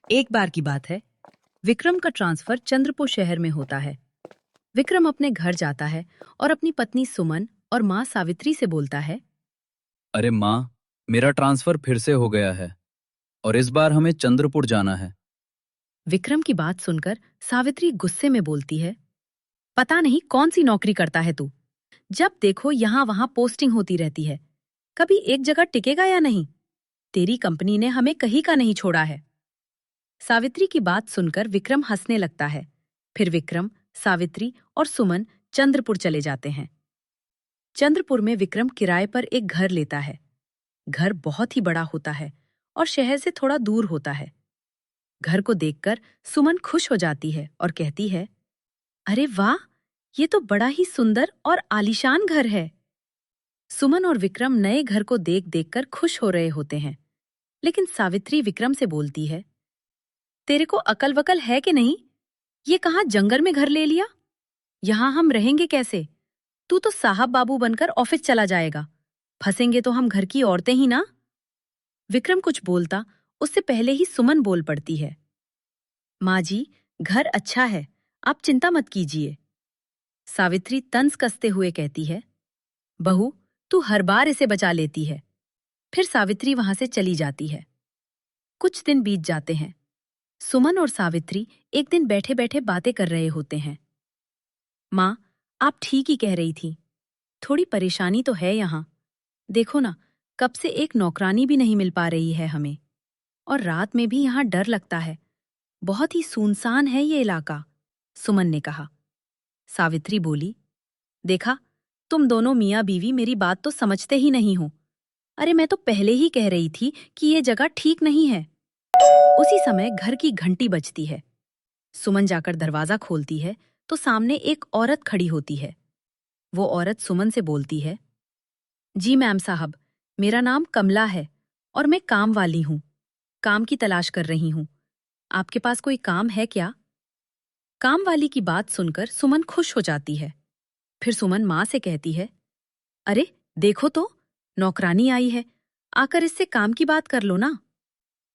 एक बार की बात है, विक्रम का ट्रांसफर चंद्रपुर शहर में होता है। विक्रम अपने घर जाता है और अपनी पत्नी सुमन और माँ सावित्री से बोलता है। अरे माँ, मेरा ट्रांसफर फिर से हो गया है और इस बार हमें चंद्रपुर जाना है। विक्रम की बात सुनकर सावित्री गुस्से में बोलती है, पता नहीं कौन सी नौकरी करता है तू। जब देखो यहाँ वहां पोस्टिंग होती रहती है, कभी एक जगह टिकेगा या नहीं। तेरी कंपनी ने हमें कहीं का नहीं छोड़ा है। सावित्री की बात सुनकर विक्रम हंसने लगता है। फिर विक्रम, सावित्री और सुमन चंद्रपुर चले जाते हैं। चंद्रपुर में विक्रम किराए पर एक घर लेता है। घर बहुत ही बड़ा होता है और शहर से थोड़ा दूर होता है। घर को देखकर सुमन खुश हो जाती है और कहती है, अरे वाह, ये तो बड़ा ही सुंदर और आलीशान घर है। सुमन और विक्रम नए घर को देख देखकर खुश हो रहे होते हैं, लेकिन सावित्री विक्रम से बोलती है, तेरे को अकल वकल है कि नहीं? ये कहाँ जंगल में घर ले लिया? यहाँ हम रहेंगे कैसे? तू तो साहब बाबू बनकर ऑफिस चला जाएगा। फंसेंगे तो हम घर की औरतें ही ना। विक्रम कुछ बोलता, उससे पहले ही सुमन बोल पड़ती है, माँ जी, घर अच्छा है, आप चिंता मत कीजिए। सावित्री तंज कसते हुए कहती है, बहू, तू हर बार इसे बचा लेती है। फिर सावित्री वहां से चली जाती है। कुछ दिन बीत जाते हैं। सुमन और सावित्री एक दिन बैठे बैठे बातें कर रहे होते हैं। माँ, आप ठीक ही कह रही थी, थोड़ी परेशानी तो है यहाँ। देखो ना, कब से एक नौकरानी भी नहीं मिल पा रही है हमें, और रात में भी यहाँ डर लगता है। बहुत ही सुनसान है ये इलाका, सुमन ने कहा। सावित्री बोली, देखा, तुम दोनों मियाँ बीवी मेरी बात तो समझते ही नहीं हो। अरे मैं तो पहले ही कह रही थी कि ये जगह ठीक नहीं है। उसी समय घर की घंटी बजती है। सुमन जाकर दरवाजा खोलती है तो सामने एक औरत खड़ी होती है। वो औरत सुमन से बोलती है, जी मैम साहब, मेरा नाम कमला है और मैं काम वाली हूँ। काम की तलाश कर रही हूँ। आपके पास कोई काम है क्या? काम वाली की बात सुनकर सुमन खुश हो जाती है। फिर सुमन माँ से कहती है, अरे देखो तो, नौकरानी आई है, आकर इससे काम की बात कर लो ना।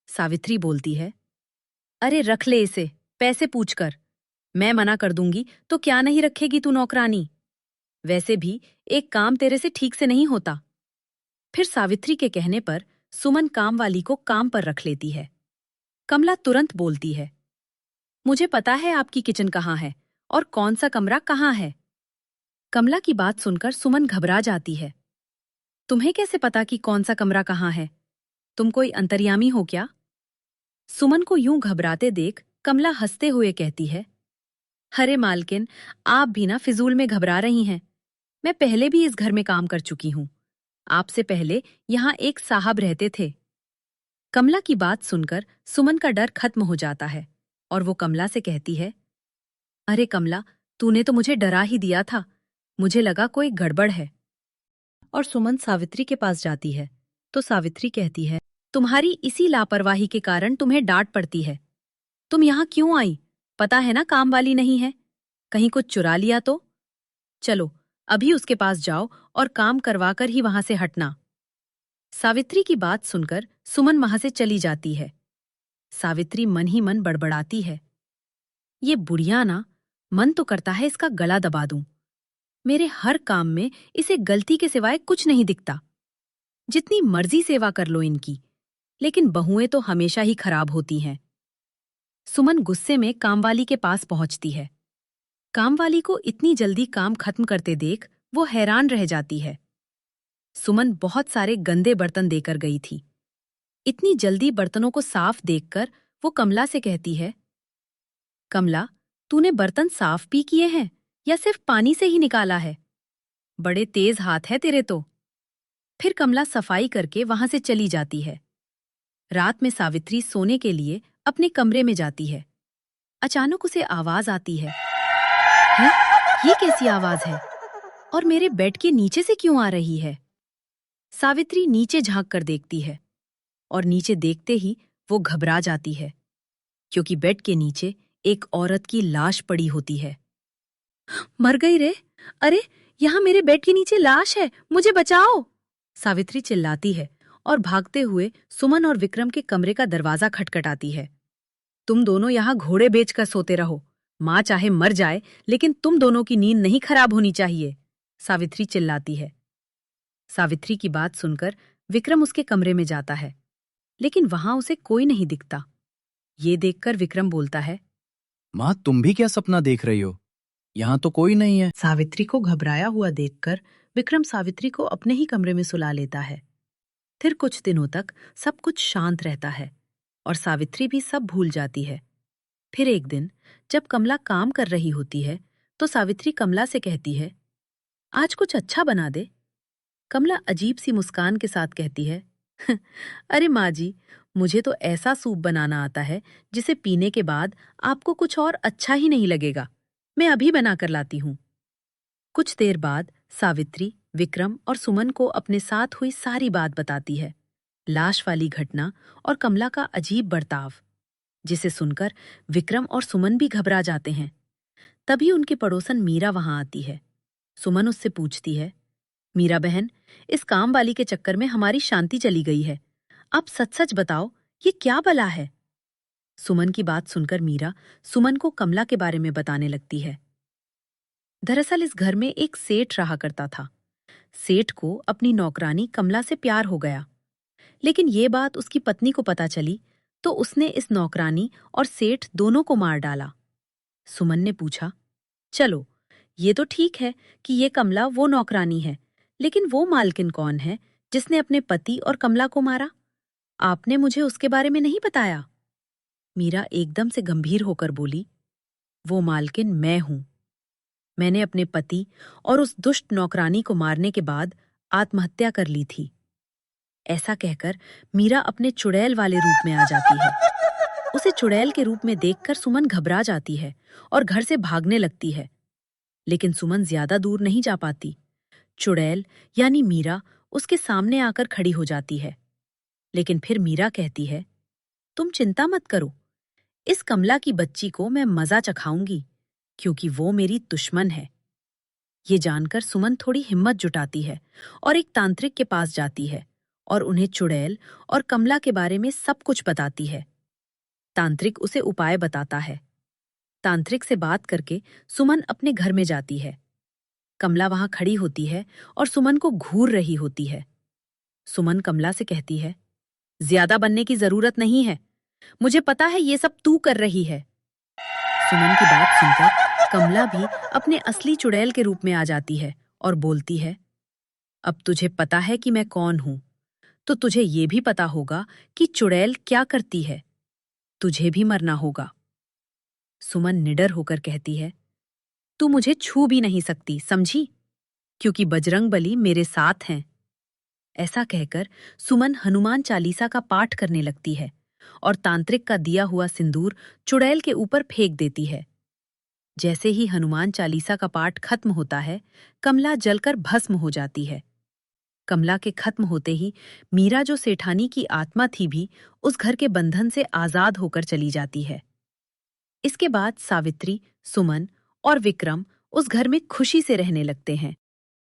सावित्री बोलती है, अरे रख ले इसे, पैसे पूछ कर। मैं मना कर दूंगी तो क्या नहीं रखेगी तू नौकरानी? वैसे भी एक काम तेरे से ठीक से नहीं होता। फिर सावित्री के कहने पर सुमन काम वाली को काम पर रख लेती है। कमला तुरंत बोलती है, मुझे पता है आपकी किचन कहाँ है और कौन सा कमरा कहाँ है। कमला की बात सुनकर सुमन घबरा जाती है। तुम्हें कैसे पता कि कौन सा कमरा कहाँ है? तुम कोई अंतर्यामी हो क्या? सुमन को यूं घबराते देख कमला हंसते हुए कहती है, अरे मालकिन, आप भी ना फिजूल में घबरा रही हैं। मैं पहले भी इस घर में काम कर चुकी हूँ। आपसे पहले यहाँ एक साहब रहते थे। कमला की बात सुनकर सुमन का डर खत्म हो जाता है और वो कमला से कहती है, अरे कमला, तूने तो मुझे डरा ही दिया था। मुझे लगा कोई गड़बड़ है। और सुमन सावित्री के पास जाती है तो सावित्री कहती है, तुम्हारी इसी लापरवाही के कारण तुम्हें डांट पड़ती है। तुम यहाँ क्यों आई? पता है ना काम वाली नहीं है। कहीं कुछ चुरा लिया तो? चलो, अभी उसके पास जाओ और काम करवाकर ही वहां से हटना। सावित्री की बात सुनकर सुमन वहां से चली जाती है। सावित्री मन ही मन बड़बड़ाती है, ये बुढ़िया ना, मन तो करता है इसका गला दबा दूं। मेरे हर काम में इसे गलती के सिवाय कुछ नहीं दिखता। जितनी मर्जी सेवा कर लो इनकी, लेकिन बहुएं तो हमेशा ही खराब होती हैं। सुमन गुस्से में कामवाली के पास पहुंचती है। कामवाली को इतनी जल्दी काम खत्म करते देख वो हैरान रह जाती है। सुमन बहुत सारे गंदे बर्तन देकर गई थी। इतनी जल्दी बर्तनों को साफ देखकर वो कमला से कहती है, कमला, तूने बर्तन साफ भी किए हैं या सिर्फ पानी से ही निकाला है? बड़े तेज हाथ है तेरे तो। फिर कमला सफाई करके वहां से चली जाती है। रात में सावित्री सोने के लिए अपने कमरे में जाती है। अचानक उसे आवाज आती है, हैं? ये कैसी आवाज है और मेरे बेड के नीचे से क्यों आ रही है? सावित्री नीचे झांक कर देखती है और नीचे देखते ही वो घबरा जाती है, क्योंकि बेड के नीचे एक औरत की लाश पड़ी होती है। मर गई रे! अरे, यहाँ मेरे बेड के नीचे लाश है, मुझे बचाओ! सावित्री चिल्लाती है और भागते हुए सुमन और विक्रम के कमरे का दरवाजा खटखटाती है। तुम दोनों यहाँ घोड़े बेचकर सोते रहो। माँ चाहे मर जाए, लेकिन तुम दोनों की नींद नहीं खराब होनी चाहिए, सावित्री चिल्लाती है। सावित्री की बात सुनकर विक्रम उसके कमरे में जाता है, लेकिन वहां उसे कोई नहीं दिखता। ये देखकर विक्रम बोलता है, माँ, तुम भी क्या सपना देख रही हो? यहाँ तो कोई नहीं है। सावित्री को घबराया हुआ देखकर विक्रम सावित्री को अपने ही कमरे में सुला लेता है। फिर कुछ दिनों तक सब कुछ शांत रहता है और सावित्री भी सब भूल जाती है। फिर एक दिन जब कमला काम कर रही होती है तो सावित्री कमला से कहती है, आज कुछ अच्छा बना दे। कमला अजीब सी मुस्कान के साथ कहती है, अरे माँ जी, मुझे तो ऐसा सूप बनाना आता है जिसे पीने के बाद आपको कुछ और अच्छा ही नहीं लगेगा। मैं अभी बना कर लाती हूँ। कुछ देर बाद सावित्री विक्रम और सुमन को अपने साथ हुई सारी बात बताती है, लाश वाली घटना और कमला का अजीब बर्ताव, जिसे सुनकर विक्रम और सुमन भी घबरा जाते हैं। तभी उनकी पड़ोसन मीरा वहां आती है। सुमन उससे पूछती है, मीरा बहन, इस काम वाली के चक्कर में हमारी शांति चली गई है। आप सच सच बताओ, ये क्या बला है? सुमन की बात सुनकर मीरा सुमन को कमला के बारे में बताने लगती है। दरअसल इस घर में एक सेठ रहा करता था। सेठ को अपनी नौकरानी कमला से प्यार हो गया, लेकिन ये बात उसकी पत्नी को पता चली तो उसने इस नौकरानी और सेठ दोनों को मार डाला। सुमन ने पूछा, चलो ये तो ठीक है कि ये कमला वो नौकरानी है, लेकिन वो मालकिन कौन है जिसने अपने पति और कमला को मारा? आपने मुझे उसके बारे में नहीं बताया। मीरा एकदम से गंभीर होकर बोली, वो मालकिन मैं हूं। मैंने अपने पति और उस दुष्ट नौकरानी को मारने के बाद आत्महत्या कर ली थी। ऐसा कहकर मीरा अपने चुड़ैल वाले रूप में आ जाती है। उसे चुड़ैल के रूप में देखकर सुमन घबरा जाती है और घर से भागने लगती है, लेकिन सुमन ज्यादा दूर नहीं जा पाती। चुड़ैल यानी मीरा उसके सामने आकर खड़ी हो जाती है, लेकिन फिर मीरा कहती है, तुम चिंता मत करो, इस कमला की बच्ची को मैं मजा चखाऊंगी, क्योंकि वो मेरी दुश्मन है। ये जानकर सुमन थोड़ी हिम्मत जुटाती है और एक तांत्रिक के पास जाती है और उन्हें चुड़ैल और कमला के बारे में सब कुछ बताती है। तांत्रिक उसे उपाय बताता है। तांत्रिक से बात करके सुमन अपने घर में जाती है। कमला वहां खड़ी होती है और सुमन को घूर रही होती है। सुमन कमला से कहती है, ज्यादा बनने की जरूरत नहीं है, मुझे पता है ये सब तू कर रही है। सुमन की बात सुनकर कमला भी अपने असली चुड़ैल के रूप में आ जाती है और बोलती है, अब तुझे पता है कि मैं कौन हूं, तो तुझे ये भी पता होगा कि चुड़ैल क्या करती है। तुझे भी मरना होगा। सुमन निडर होकर कहती है, तू मुझे छू भी नहीं सकती, समझी? क्योंकि बजरंगबली मेरे साथ हैं। ऐसा कहकर सुमन हनुमान चालीसा का पाठ करने लगती है और तांत्रिक का दिया हुआ सिंदूर चुड़ैल के ऊपर फेंक देती है। जैसे ही हनुमान चालीसा का पाठ खत्म होता है, कमला जलकर भस्म हो जाती है। कमला के खत्म होते ही मीरा, जो सेठानी की आत्मा थी, भी उस घर के बंधन से आजाद होकर चली जाती है। इसके बाद सावित्री, सुमन और विक्रम उस घर में खुशी से रहने लगते हैं।